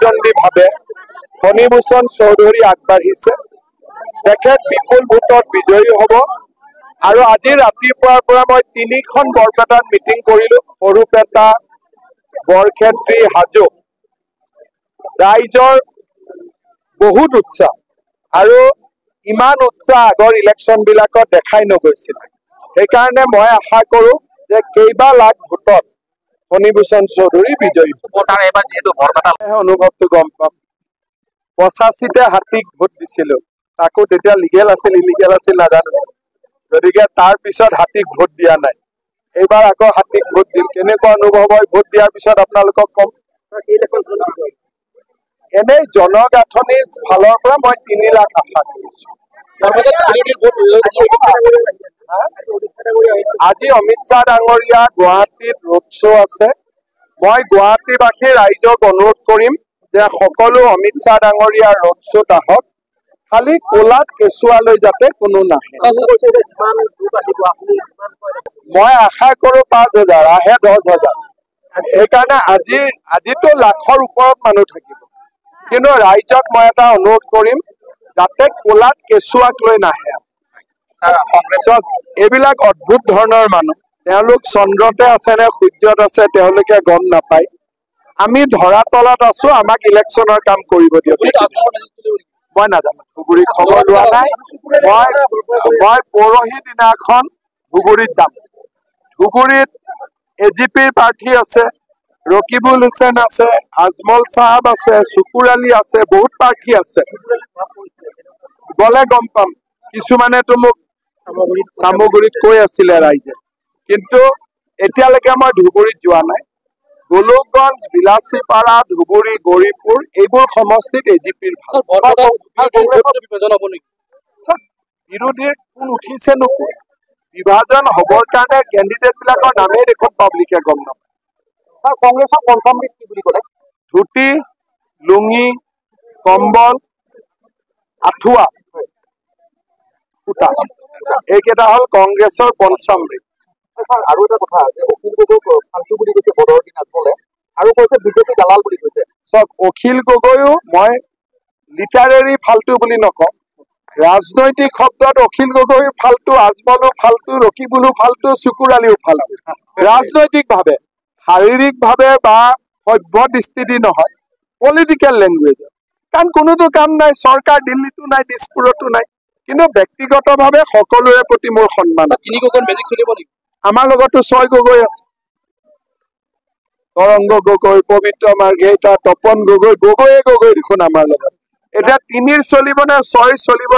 দূৰদৰ্শী ভাৱে ফণীভূষণ চৌধুৰী আগবাঢ়িছে। তেখেত বিপুল ভোটত বিজয়ী হ'ব। আৰু আজি ৰাতিপুৱাৰ পৰা মই 3খন বৰপেটাত মিটিং কৰিলো, সৰুপেটা, বৰক্ষেত্ৰী, হাজো। ৰাইজৰ বহুত উৎসাহ, আৰু ইমান উৎসাহ আগৰ ইলেকশ্যন বিলাকত দেখাই নগৈছিল। সেইকাৰণে মই আশা কৰো যে কেইবা লাখ ভোটত ফণীভূষণ চৌধুৰী বিজয়ী অনুভৱটো গম পাম। 85তে হাতীক ভোট দিছিলো, তাকো তেতিয়া লিগেল আছিল ইলিগেল আছিল নাজানো, গতিকে তাৰ পিছত হাতীক ভোট দিয়া নাই। এইবাৰ আকৌ হাতীক ভোট দিম। কেনেকুৱা অনুভৱ হয় ভোট দিয়াৰ পিছত আপোনালোকক কম। এনেই জনগাঁথনিৰ ফালৰ পৰা মই 3 লাখ আশা কৰিছো। আজি অমিত শ্বাহ ডাঙৰীয়া গুৱাহাটীত ৰোড শ্ব' আছে। মই গুৱাহাটীবাসী ৰাইজক অনুৰোধ কৰিম যে সকলো অমিত শ্বাহ ডাঙৰীয়াৰ ৰোড শ্ব'ত আহক, খালি কোলাত কেঁচুৱালৈ যাতে কোনো নাহে। মই আশা কৰো 5,000, আহে 10,000। সেইকাৰণে আজিতো লাখৰ ওপৰত মানুহ থাকিব, কিন্তু ৰাইজক মই এটা অনুৰোধ কৰিম যাতে কোলাত কেঁচুৱাক লৈ নাহে। কংগ্ৰেছত এইবিলাক অদ্ভুত ধৰণৰ মানুহ, তেওঁলোক চন্দ্ৰতে আছে নে সূৰ্যত আছে তেওঁলোকে গম নাপায়। আমি ধৰা তলত আছো, আমাক ইলেকশ্যনৰ কাম কৰিব দিয়ক। মই নাজানো, ধুবুৰীত খবৰ লোৱা নাই। মই পৰহি দিনাখন ধুবুৰীত যাম। ধুবুৰীত AGPৰ প্ৰাৰ্থী আছে, ৰকিবুল হুছেইন আছে, আজমল চাহাব আছে, চুকুৰ আলী আছে, বহুত প্ৰাৰ্থী আছে। গলে গম পাম। কিছুমানেতো মোক চামগুৰিত কৈ আছিলে ৰাইজে, কিন্তু এতিয়ালৈকে মই ধুবুৰীত যোৱা নাই। গোলকগঞ্জ, বিলাচীপাৰা, ধুবুৰী, গৌৰীপুৰ এইবোৰ সমষ্টিত AGPৰ বিৰোধীৰ কোন উঠিছে নোকোন। বিভাজন হবৰ কাৰণে কেণ্ডিডেট বিলাকৰ নামেই দেখোন পাব্লিকে গম নাপায়। কংগ্ৰেছৰ কনফাৰ্ম লিষ্ট কি বুলি ক'লে? ধুতি, লুঙি, কম্বল, আঁঠুৱা, সূতা, এইকেইটা হ'ল কংগ্ৰেছৰ পঞ্চম লিষ্ট। আৰু এটা কথা যে অখিল গগৈ ফাল্টু বুলি কৈছে বদৰুদ্দিন আজমলে, আৰু কৈছে বিজেপি দালাল বুলি কৈছে। চাওক, অখিল গগৈও মই লিটাৰেৰী ফাল্টু বুলি নকওঁ। ৰাজনৈতিক শব্দত অখিল গগৈ ফাল্টু, আজমলো ফাল্টু, ৰকিবুলো ফাল্টু, চুকুৰ আলীও ফাল্টু। ৰাজনৈতিকভাৱে, শাৰীৰিকভাৱে বা সভ্য দৃষ্টিদি নহয়, পলিটিকেল লেংগুৱেজ। কাৰণ কোনোতো কাম নাই, চৰকাৰ দিল্লীতো নাই, দিছপুৰতো নাই, কিন্তু ব্যক্তিগতভাৱে সকলোৰে প্ৰতি মোৰ সন্মান আছে। আমাৰ লগতো 6 গগৈ আছে, তৰংগ গগৈ, পবিত্ৰ মাৰ্ঘেৰিটা, তপন গগৈ, গগৈয়ে গগৈ দেখোন আমাৰ লগত। এতিয়া 3 চলিব নে 6 চলিব?